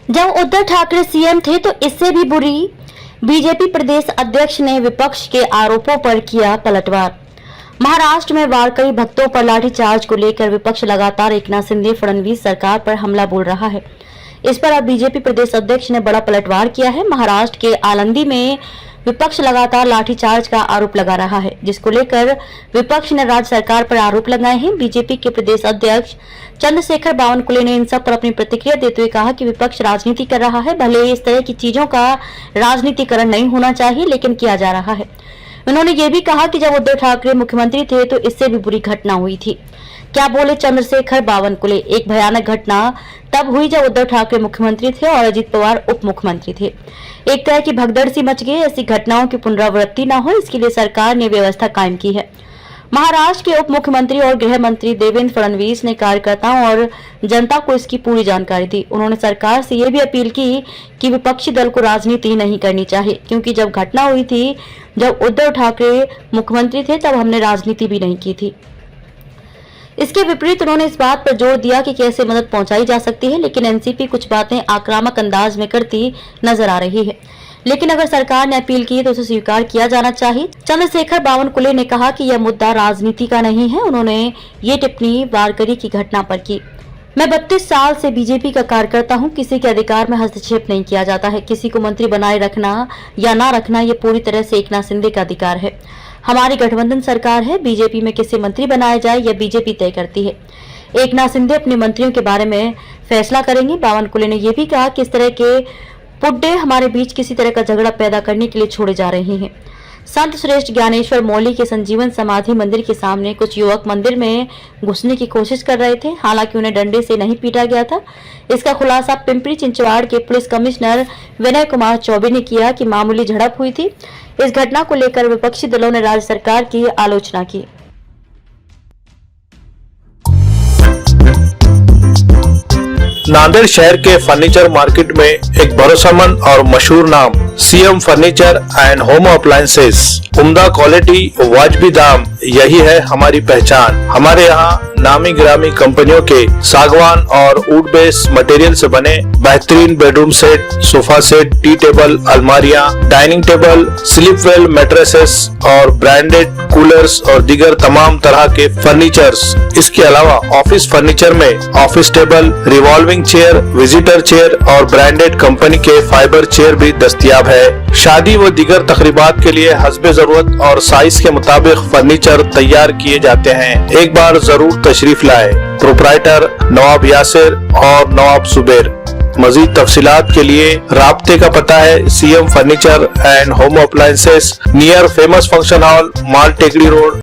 जब उद्धव ठाकरे सीएम थे तो इससे भी बुरी बीजेपी प्रदेश अध्यक्ष ने विपक्ष के आरोपों पर किया पलटवार। महाराष्ट्र में वारकरी भक्तों पर लाठीचार्ज को लेकर विपक्ष लगातार एकनाथ शिंदे फडणवीस सरकार पर हमला बोल रहा है। इस पर अब बीजेपी प्रदेश अध्यक्ष ने बड़ा पलटवार किया है। महाराष्ट्र के आलंदी में विपक्ष लगातार लाठीचार्ज का आरोप लगा रहा है, जिसको लेकर विपक्ष ने राज्य सरकार पर आरोप लगाए हैं। बीजेपी के प्रदेश अध्यक्ष चंद्रशेखर बावनकुले ने इन सब पर अपनी प्रतिक्रिया देते हुए कहा कि विपक्ष राजनीति कर रहा है। भले इस तरह की चीजों का राजनीतिकरण नहीं होना चाहिए, लेकिन किया जा रहा है। उन्होंने ये भी कहा कि जब उद्धव ठाकरे मुख्यमंत्री थे तो इससे भी बुरी घटना हुई थी। क्या बोले चंद्रशेखर बावनकुले, एक भयानक घटना तब हुई जब उद्धव ठाकरे मुख्यमंत्री थे और अजित पवार उप मुख्यमंत्री थे। एक तरह की भगदड़ सी मच गई। ऐसी घटनाओं की पुनरावृत्ति न हो, इसके लिए सरकार ने व्यवस्था कायम की है। महाराष्ट्र के उप मुख्यमंत्री और गृह मंत्री देवेंद्र फडणवीस ने कार्यकर्ताओं और जनता को इसकी पूरी जानकारी दी। उन्होंने सरकार से यह भी अपील की कि विपक्षी दल को राजनीति नहीं करनी चाहिए, क्योंकि जब घटना हुई थी, जब उद्धव ठाकरे मुख्यमंत्री थे, तब हमने राजनीति भी नहीं की थी। इसके विपरीत उन्होंने इस बात पर जोर दिया कि कैसे मदद पहुंचाई जा सकती है, लेकिन एनसीपी कुछ बातें आक्रामक अंदाज में करती नजर आ रही है। लेकिन अगर सरकार ने अपील की तो उसे स्वीकार किया जाना चाहिए। चंद्रशेखर बावनकुले ने कहा कि यह मुद्दा राजनीति का नहीं है। उन्होंने ये टिप्पणी वारकरी की घटना पर की। मैं 32 साल से बीजेपी का कार्यकर्ता हूं। किसी के अधिकार में हस्तक्षेप नहीं किया जाता है। किसी को मंत्री बनाए रखना या ना रखना ये पूरी तरह से एकनाथ शिंदे का अधिकार है। हमारी गठबंधन सरकार है। बीजेपी में किसे मंत्री बनाया जाए यह बीजेपी तय करती है। एकनाथ शिंदे अपने मंत्रियों के बारे में फैसला करेंगे। बावनकुले ने यह भी कहा कि इस तरह के पुड्डे हमारे बीच किसी तरह का झगड़ा पैदा करने के लिए छोड़े जा रहे हैं। संत श्रेष्ठ ज्ञानेश्वर मौली के संजीवन समाधि मंदिर के सामने कुछ युवक मंदिर में घुसने की कोशिश कर रहे थे। हालांकि उन्हें डंडे से नहीं पीटा गया था। इसका खुलासा पिंपरी चिंचवाड़ के पुलिस कमिश्नर विनय कुमार चौबे ने किया कि मामूली झड़प हुई थी। इस घटना को लेकर विपक्षी दलों ने राज्य सरकार की आलोचना की। नांदेड़ शहर के फर्नीचर मार्केट में एक भरोसेमंद और मशहूर नाम CM furniture and home appliances. उम्दा क्वालिटी, वाजबी दाम, यही है हमारी पहचान। हमारे यहाँ नामी गिरामी कंपनियों के सागवान और वुड बेस मटेरियल से बने बेहतरीन bedroom set, sofa set, tea table, अलमारियां, dining table, sleep well mattresses और ब्रांडेड कूलर्स और दीगर तमाम तरह के फर्नीचर्स। इसके अलावा ऑफिस फर्नीचर में office table, revolving chair, visitor chair और ब्रांडेड कंपनी के फाइबर चेयर भी दस्तयाब है। शादी व दीगर तकरीबात के लिए हस्बे जरूरत और साइज के मुताबिक फर्नीचर तैयार किए जाते हैं। एक बार जरूर तशरीफ लाए। प्रोप्राइटर नवाब यासिर और नवाब सुबेर। मजीद तफसीलात के लिए राब्ते का पता है CM furniture and home appliances, near famous function hall, माल टेकड़ी रोड।